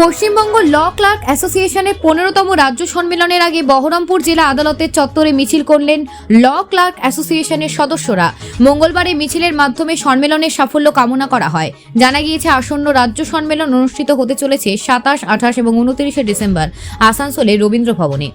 পশ্চিমবঙ্গ ল clerk অ্যাসোসিয়েশনের 15তম রাজ্য সম্মেলনের আগে বহরমপুর জেলা আদালতের চত্বরে মিছিল করলেন ল ক্লার্ক অ্যাসোসিয়েশনের সদস্যরা। মঙ্গলবারে মিছিলের মাধ্যমে সম্মেলনের সাফল্য কামনা করা হয়। জানা গিয়েছে, আসন্ন রাজ্য সম্মেলন অনুষ্ঠিত হতে চলেছে 27, 28 এবং 29 ডিসেম্বর আসানসোলে রবীন্দ্র ভবনে।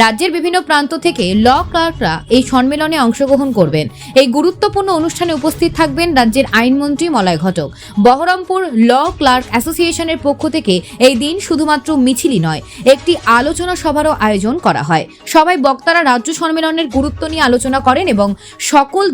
রাজ্যের বিভিন্ন প্রান্ত থেকে ল ক্লার্করা এই সম্মেলনে অংশগ্রহণ করবেন। এই গুরুত্বপূর্ণ অনুষ্ঠানে উপস্থিত থাকবেন রাজ্যের আইনমন্ত্রী মলয় ঘটক। বহরমপুর ল ক্লার্ক অ্যাসোসিয়েশনের পক্ষ থেকে এই দিন শুধুমাত্র মিছিলই নয়, একটি আলোচনা সভারও আয়োজন করা হয়। সবাই বক্তারা রাজ্য সম্মেলনের গুরুত্ব নিয়ে আলোচনা করেন এবং সকল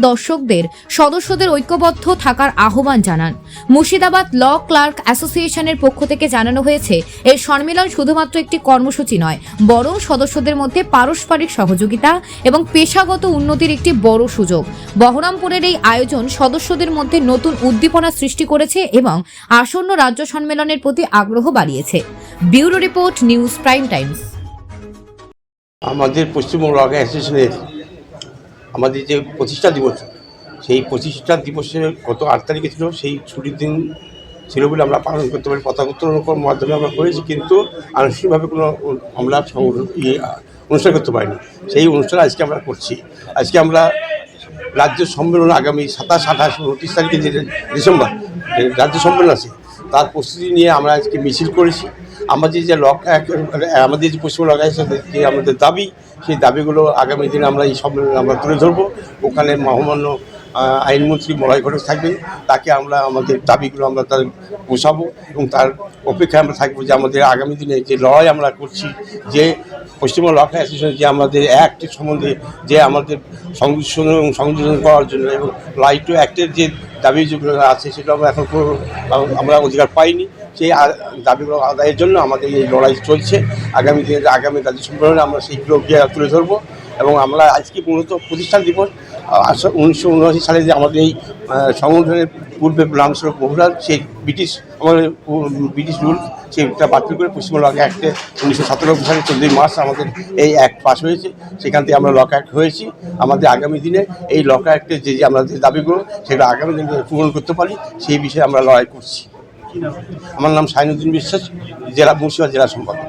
সদস্যদের ঐক্যবদ্ধ থাকার আহ্বান জানান। মুর্শিদাবাদ ল ক্লার্ক অ্যাসোসিয়েশনের পক্ষ থেকে জানানো হয়েছে, এই সম্মেলন শুধুমাত্র একটি কর্মসূচি নয়, বরং সদস্যদের মধ্যে পারস্পরিক সহযোগিতা এবং পেশাগত উন্নতির একটি বড় সুযোগ। বহরমপুরের এই আয়োজন সদস্যদের মধ্যে নতুন উদ্দীপনা সৃষ্টি করেছে এবং আসন্ন রাজ্য সম্মেলনের প্রতি আগ্রহ বাড়িয়েছে। Bureau report, news prime Times. আমাদের পশ্চিমবঙ্গ ল অ্যাসোসিয়েশনের আমাদের যে প্রতিষ্ঠা দিবস, সেই প্রতিষ্ঠা দিবসের গত 8 তারিখে ছিল। সেই ছুটির দিন ছিল বলে আমরা পালন করতে পারি, পতাকা উত্তোলনের মাধ্যমে আমরা করেছি, কিন্তু আনুষ্ঠানিকভাবে কোনো আমরা অনুষ্ঠান করতে পারিনি। সেই অনুষ্ঠান আজকে আমরা করছি। আজকে আমরা রাজ্য সম্মেলন আগামী 27, 28, 29 তারিখে যে ডিসেম্বর রাজ্য সম্মেলন আছে, তার প্রস্তুতি নিয়ে আমরা আজকে মিছিল করেছি। আমাদের যে আমাদের যে পশ্চিমবঙ্গ ল অ্যাসোসিয়েশনের যে আমাদের দাবি, সেই দাবিগুলো আগামী দিনে আমরা এই সম্মেলনে আমরা তুলে ধরবো। ওখানে মহামান্য আইনমন্ত্রী মলয় ঘটক থাকবেন, তাকে আমরা আমাদের দাবিগুলো আমরা তার পোষাবো এবং তার অপেক্ষায় আমরা থাকবো যে আমাদের আগামী দিনে যে লড়াই আমরা করছি, যে পশ্চিমবঙ্গ ল অ্যাসোসিয়েশন যে আমাদের অ্যাক্টের সম্বন্ধে যে আমাদের সংযোজন করার জন্য এবং রাইট টু অ্যাক্টের যে দাবি যেগুলো আছে, সেগুলো আমরা এখন আমরা অধিকার পাইনি। সেই দাবিগুলো আদায়ের জন্য আমাদের এই লড়াই চলছে। আগামী দিনে আগামী রাজ্য সম্মেলনে আমরা সেইগুলো তুলে ধরবো এবং আমরা আজকে মূলত প্রতিষ্ঠান দিবস 1979 সালে যে আমাদের এই সংগঠনের পূর্বে লাংসর বহুরাল সেই ব্রিটিশ রুল সেটা বাতিল করে পশ্চিমবঙ্গ ল অ্যাক্টে 1997 সালে 14 মার্চ আমাদের এই অ্যাক্ট পাস হয়েছে। সেখান থেকে আমরা ল অ্যাক্ট হয়েছি। আমাদের আগামী দিনে এই ল অ্যাক্টে যে আমাদের দাবিগুলো, সেগুলো আগামী দিনে পূরণ করতে পারি, সেই বিষয়ে আমরা লড়াই করছি। আমার নাম শাহিনুদ্দিন বিশ্বাস, মুর্শিদাবাদ জেলা সম্পাদক।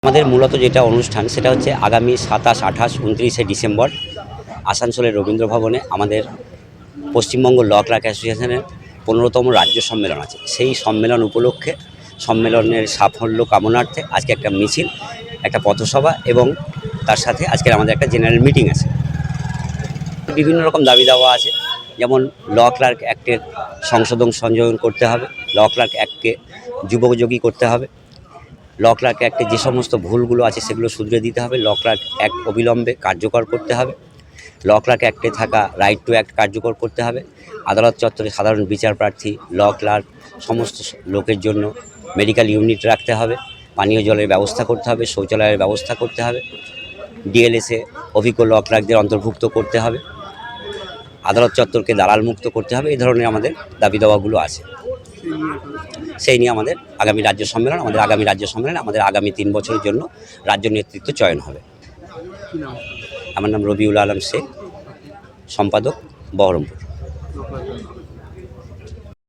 আমাদের মূলত যেটা অনুষ্ঠান, সেটা হচ্ছে আগামী 27, 28, 29 ডিসেম্বর আসানসোলের রবীন্দ্র ভবনে আমাদের পশ্চিমবঙ্গ ল ক্লার্ক অ্যাসোসিয়েশনের 15তম রাজ্য সম্মেলন আছে। সেই সম্মেলন উপলক্ষে সম্মেলনের সাফল্য কামনার্থে আজকে একটা মিছিল, একটা পথসভা এবং তার সাথে আজকের আমাদের একটা জেনারেল মিটিং আছে। বিভিন্ন রকম দাবি দাওয়া আছে, যেমন ল ক্লার্ক অ্যাক্টের সংযোজন করতে হবে, ল ক্লার্ক অ্যাক্টকে যুগোপযোগী করতে হবে, ল ক্লার্ক অ্যাক্টে যে সমস্ত ভুলগুলো আছে সেগুলো শুধরে দিতে হবে, ল ক্লার্ক অ্যাক্ট অবিলম্বে কার্যকর করতে হবে, ল ক্লার্ক অ্যাক্টে থাকা রাইট টু অ্যাক্ট কার্যকর করতে হবে, আদালত চত্বরে সাধারণ বিচার প্রার্থী, ল ক্লার্ক সমস্ত লোকের জন্য মেডিকেল ইউনিট রাখতে হবে, পানীয় জলের ব্যবস্থা করতে হবে, শৌচালয়ের ব্যবস্থা করতে হবে, ডিএলএসে অভিজ্ঞ ল ক্লার্কদের অন্তর্ভুক্ত করতে হবে, আদালত চত্বরকে দালাল মুক্ত করতে হবে। এই ধরনের আমাদের দাবি দাওয়াগুলো আছে। সেই নিয়ে আমাদের আগামী রাজ্য সম্মেলন, আমাদের আগামী 3 বছরের জন্য রাজ্য নেতৃত্ব চয়ন হবে। আমার নাম রবিউল আলম শেখ, সম্পাদক, বহরমপুর।